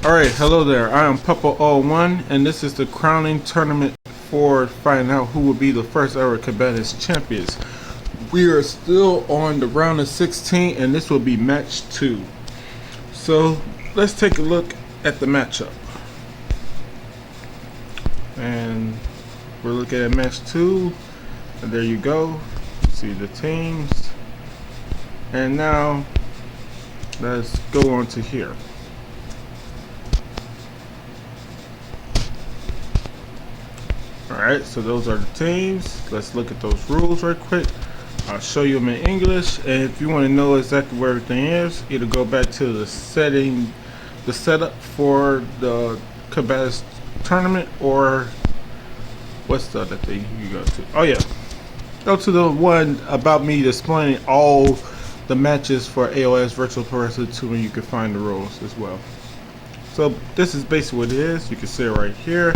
Alright, hello there. I am Papa01 and this is the crowning tournament for finding out who will be the first ever Combatants champions. We are still on the round of 16 and this will be match 2. So let's take a look at the matchup. And we're looking at match 2. And there you go. See the teams. And now let's go on to here. Alright, so those are the teams. Let's look at those rules right quick. I'll show you them in English, and if you want to know exactly where everything is, either go back to the setup for the Combatants tournament, or what's the other thing you go to? Oh yeah, go to the one about me displaying all the matches for AOS Virtual Pro Wrestling 2, and you can find the rules as well. So this is basically what it is. You can see it right here.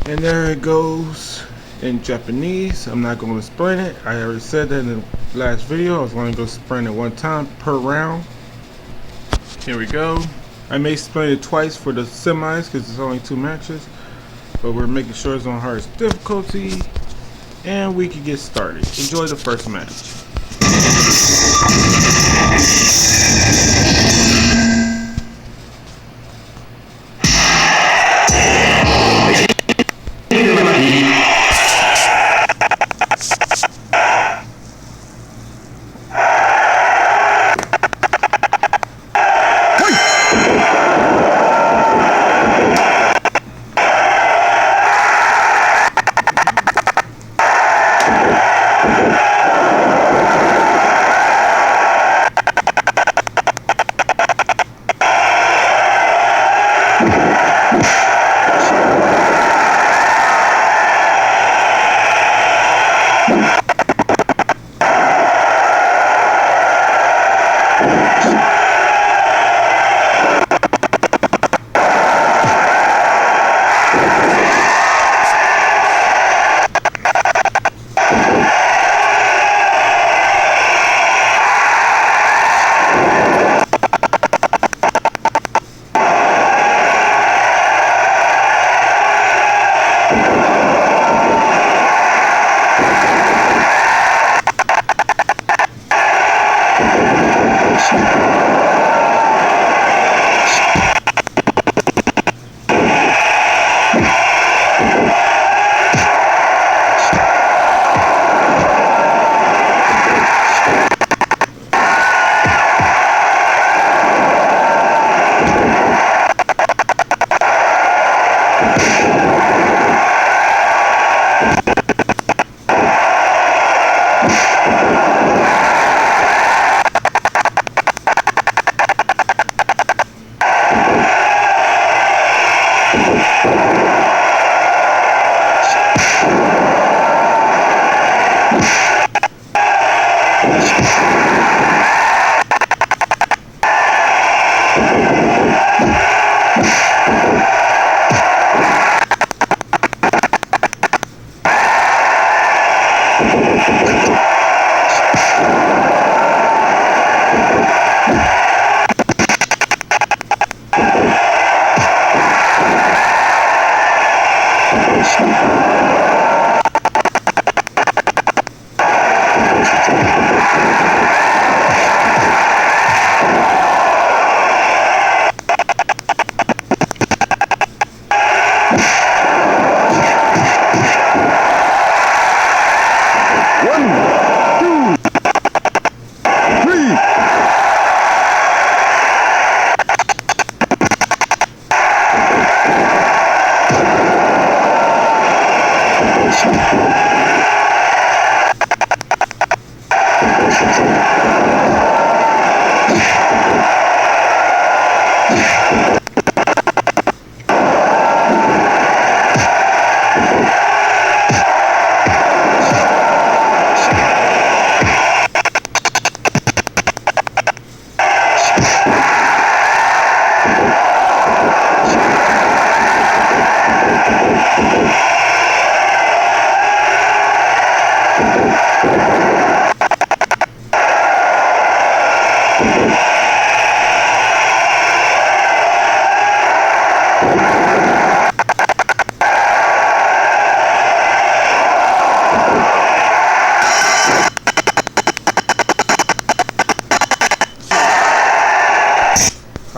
And there it goes in Japanese. I'm not going to explain it. I already said that in the last video. I was only going to explain it one time per round. Here we go. I may explain it twice for the semis because it's only 2 matches. But we're making sure it's on hardest difficulty. And we can get started. Enjoy the first match.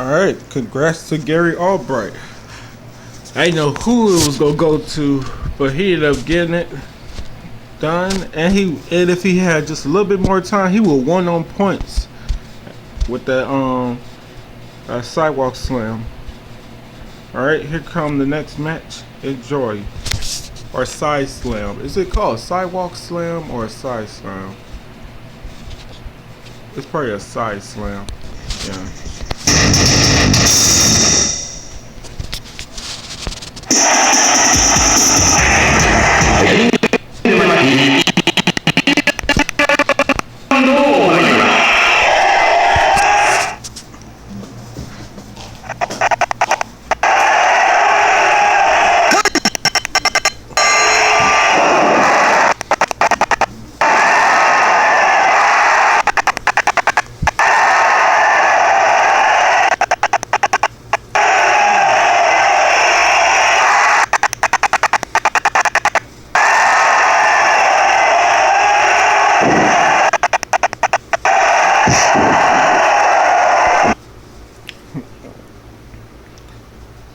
Alright, congrats to Gary Albright. I didn't know who it was gonna go to, but he ended up getting it done. And if he had just a little bit more time, he would have won on points with that sidewalk slam. Alright, here come the next match. Enjoy. Or side slam. Is it called sidewalk slam or a side slam? It's probably a side slam. Yeah.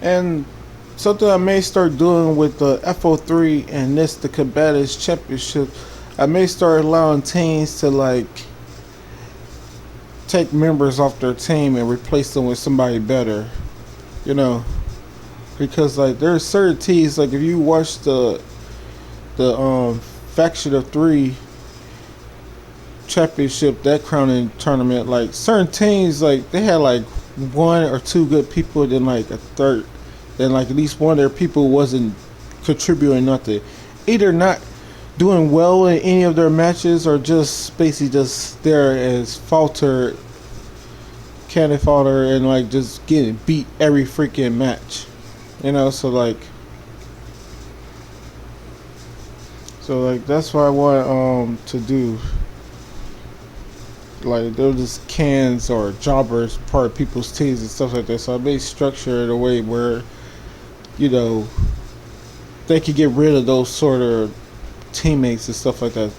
And something I may start doing with the FO3 and the Combatants Championship, I may start allowing teams to like take members off their team and replace them with somebody better, you know, because like there's certain teams, like if you watch the Faction of 3 championship, that crowning tournament, like certain teams, like they had like one or two good people, then like a third, then like at least one of their people wasn't contributing nothing, either not doing well in any of their matches or just basically just there as cannon fodder and like just getting beat every freaking match, you know. So like that's what I want to do. Like they're just cans or jobbers part of people's teams and stuff like that. So I may structure it a way where, you know, they could get rid of those sort of teammates and stuff like that.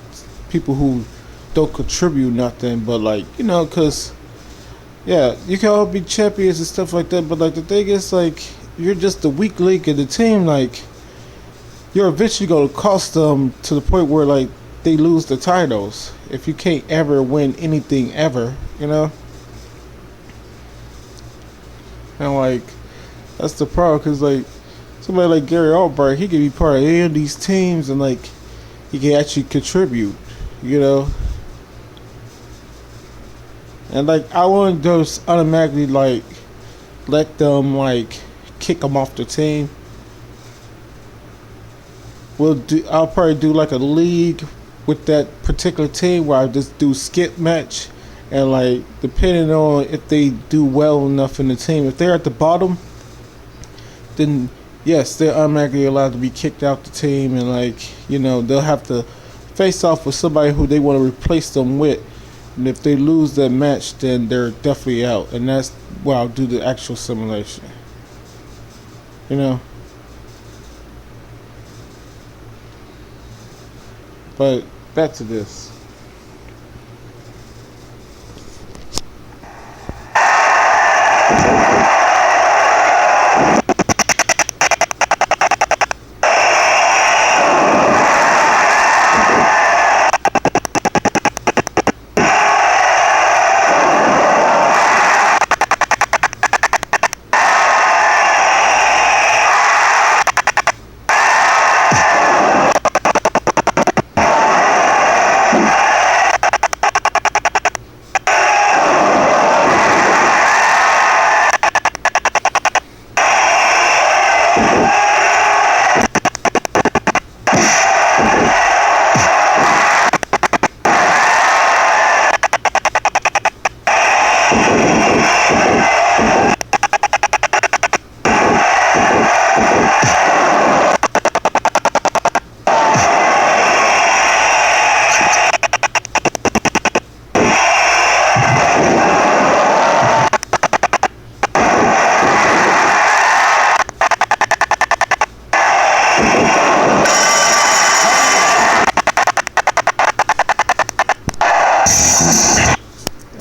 People who don't contribute nothing, but like, you know, cause yeah, you can all be champions and stuff like that. But like the thing is, like, you're just the weak link in the team. Like you're eventually gonna cost them to the point where like they lose the titles if you can't ever win anything ever, you know. And like that's the problem, because like somebody like Gary Albright, he can be part of any of these teams and like he can actually contribute, you know. And like I wouldn't just automatically like let them like kick them off the team. I'll probably do like a league with that particular team where I just do skip match, and like depending on if they do well enough in the team, if they're at the bottom, then yes, they're automatically allowed to be kicked out the team, and like, you know, they'll have to face off with somebody who they want to replace them with, and if they lose that match, then they're definitely out. And that's where I'll do the actual simulation, you know. But back to this.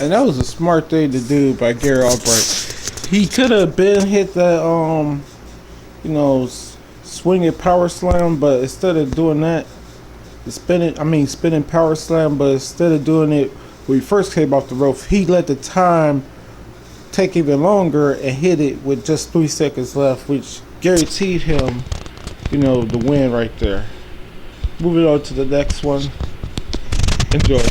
And that was a smart thing to do by Gary Albright. He could have been hit that you know, swinging power slam, but instead of doing that, spinning power slam, but instead of doing it when he first came off the rope, he let the time take even longer and hit it with just 3 seconds left, which guaranteed him, you know, the win right there. Moving on to the next one. Enjoy.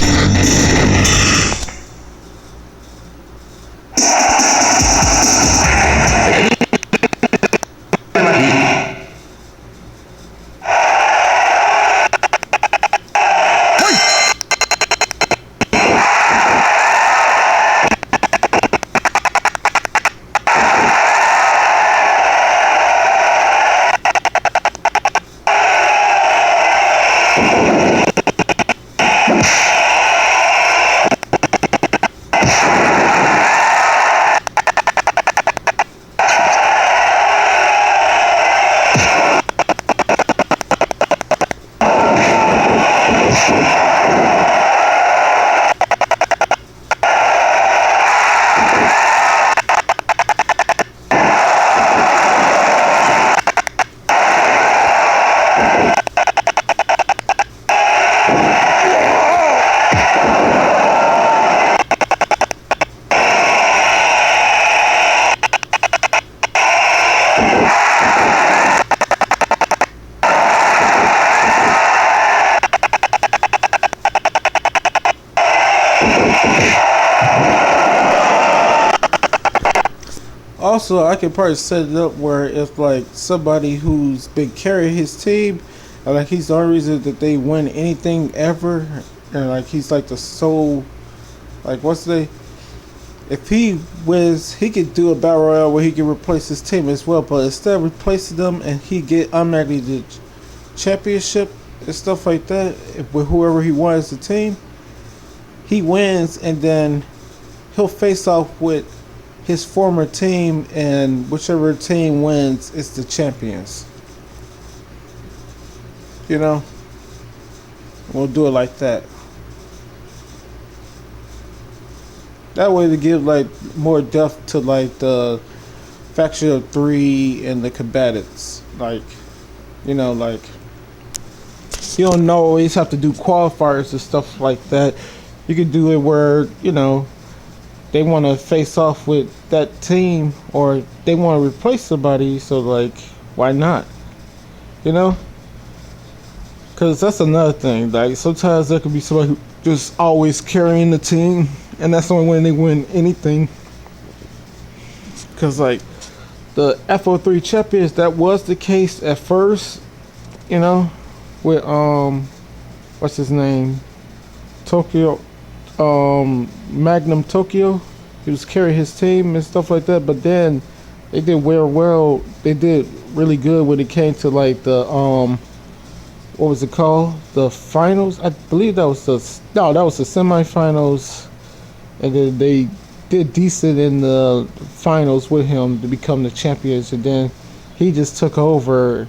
Also, I could probably set it up where if like somebody who's been carrying his team, and like he's the only reason that they win anything ever, and like he's like the sole, like what's the, if he wins, he could do a battle royale where he can replace his team as well. But instead of replacing them, and he get automatically the championship and stuff like that with whoever he won as the team, he wins, and then he'll face off with his former team, and whichever team wins is the champions. You know, we'll do it like that. That way to give like more depth to like the faction of 3 and the combatants. Like, you know, like you don't always have to do qualifiers and stuff like that. You can do it where, you know, they want to face off with that team, or they want to replace somebody, so like why not, you know? Because that's another thing, like sometimes there could be somebody who just always carrying the team, and that's the only way they win anything. Because like the FO3 champions, that was the case at first, you know, with what's his name, Tokyo, Magnum Tokyo. He was carrying his team and stuff like that, but then they did well. They did really good when it came to like the what was it called? The finals. I believe that was the semifinals, and then they did decent in the finals with him to become the champions, and then he just took over.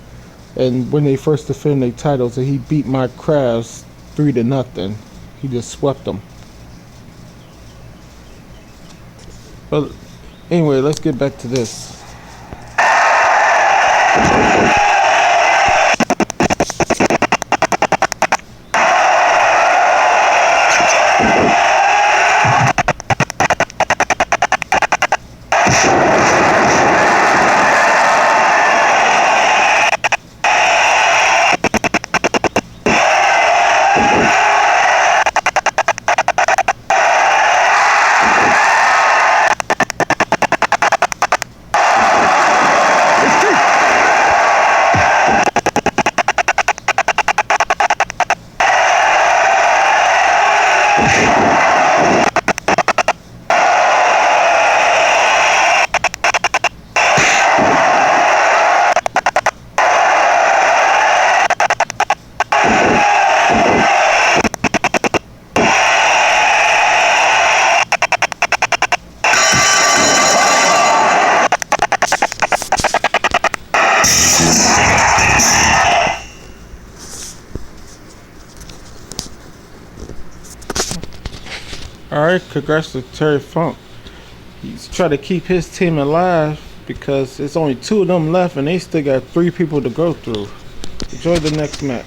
And when they first defended their titles, and he beat Mike Krabs 3-0. He just swept them. But anyway, let's get back to this. Alright, congrats to Terry Funk. He's trying to keep his team alive because it's only 2 of them left and they still got 3 people to go through. Enjoy the next match.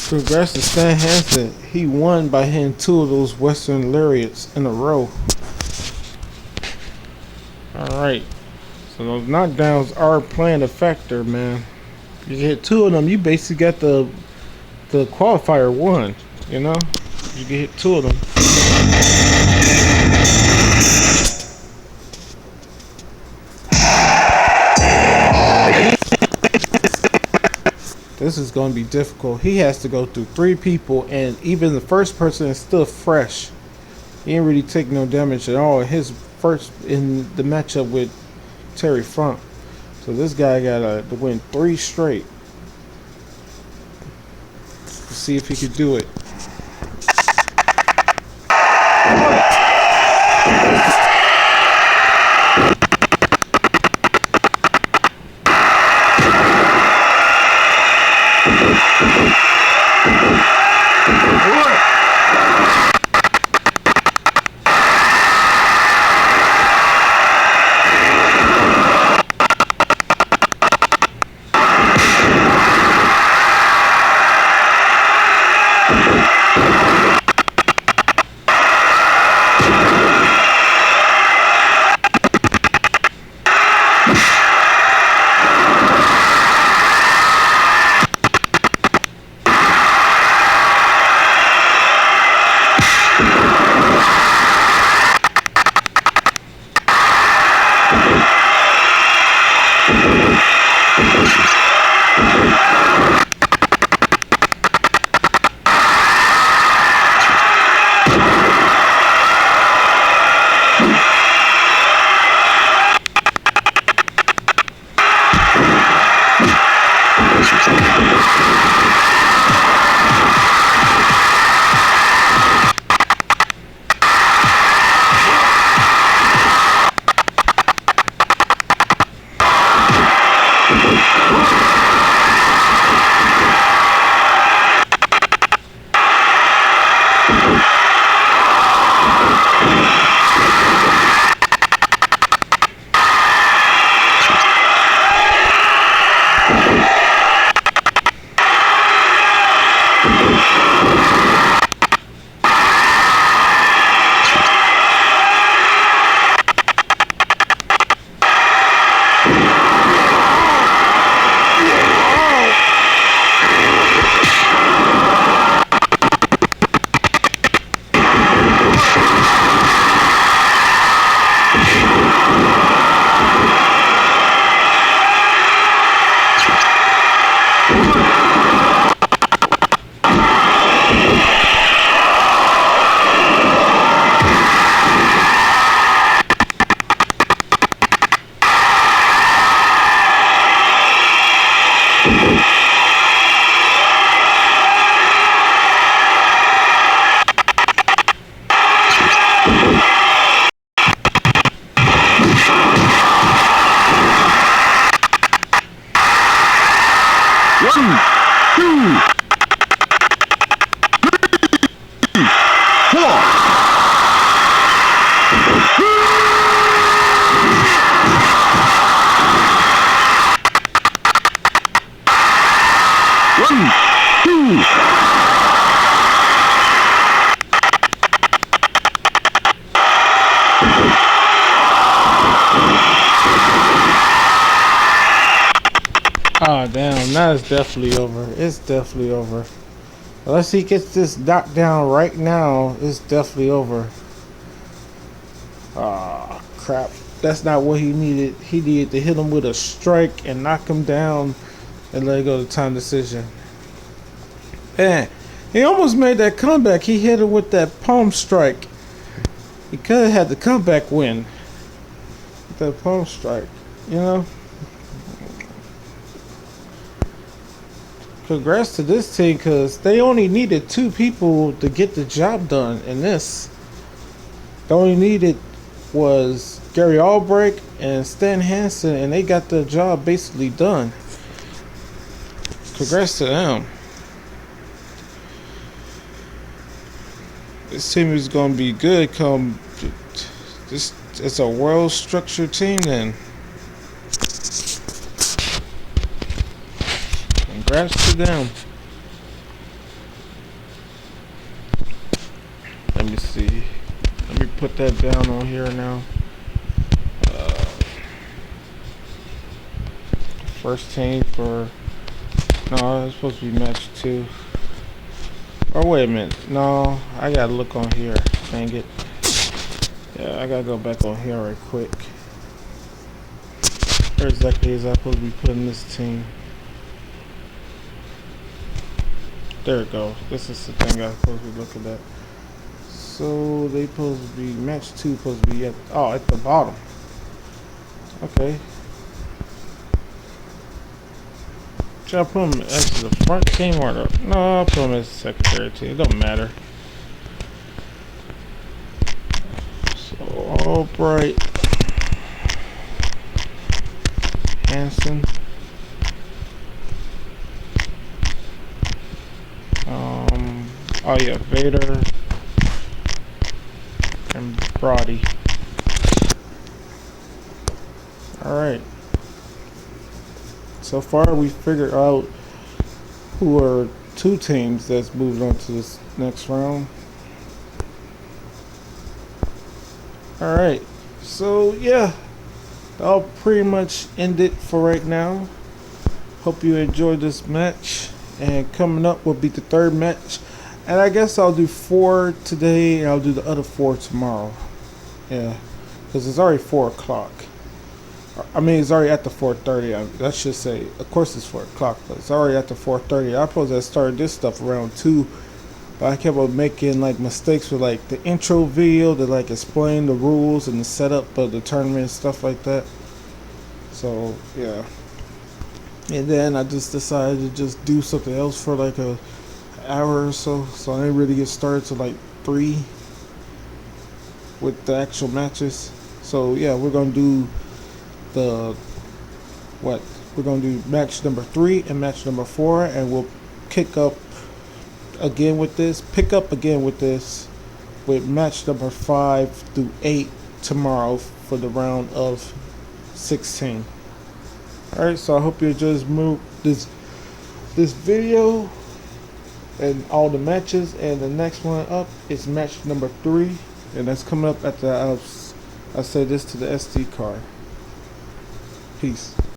Congrats to Stan Hansen. He won by hitting 2 of those Western lariats in a row. Alright. So those knockdowns are playing a factor, man. You hit 2 of them, you basically got the the qualifier won. You know, you can hit 2 of them. This is going to be difficult. He has to go through 3 people, and even the first person is still fresh. He ain't really take no damage at all. His first in the matchup with Terry Funk. So this guy got to win 3 straight. Let's see if he could do it. Oh damn, now it's definitely over. It's definitely over. Unless he gets this knocked down right now, it's definitely over. Ah, crap. That's not what he needed. He needed to hit him with a strike and knock him down and let it go to time decision. Man, he almost made that comeback. He hit him with that palm strike. He could have had the comeback win. With that palm strike, you know? Congrats to this team, because they only needed 2 people to get the job done in this. They only needed was Gary Albrecht and Stan Hansen, and they got the job basically done. Congrats to them. This team is going to be good come this. It's a well structured team then. Congrats to them. Let me see. Let me put that down on here now. First team for... No, it's supposed to be match 2. Or wait a minute. No, I gotta look on here. Dang it. Yeah, I gotta go back on here right quick. Where exactly is I supposed to be putting this team? There it goes. This is the thing I'm supposed to be looking at. So they supposed to be match 2 supposed to be at the bottom. Okay. Should I put them as the front team or the? No, I'll put them as the secondary team. It don't matter. So Albright, Hanson, oh yeah, Vader and Brody. All right. So far, we figured out who are 2 teams that's moved on to this next round. All right. So yeah, that'll pretty much end it for right now. Hope you enjoyed this match. And coming up will be the 3rd match. And I guess I'll do 4 today, and I'll do the other 4 tomorrow. Yeah, because it's already 4 o'clock. I mean, it's already at the 4:30. I should say, of course, it's 4 o'clock, but it's already at the 4:30. I supposed to start this stuff around 2, but I kept on making like mistakes with like the intro video to like explain the rules and the setup of the tournament and stuff like that. So yeah, and then I just decided to just do something else for like a hour or so. So I didn't really get started till like 3 with the actual matches. So yeah, we're gonna do we're gonna do match number 3 and match number 4, and we'll pick up again with this with match number 5 through 8 tomorrow for the round of 16. All right, so I hope you enjoy this video and all the matches, and the next one up is match number 3, and that's coming up at the I say this to the SD card. Peace.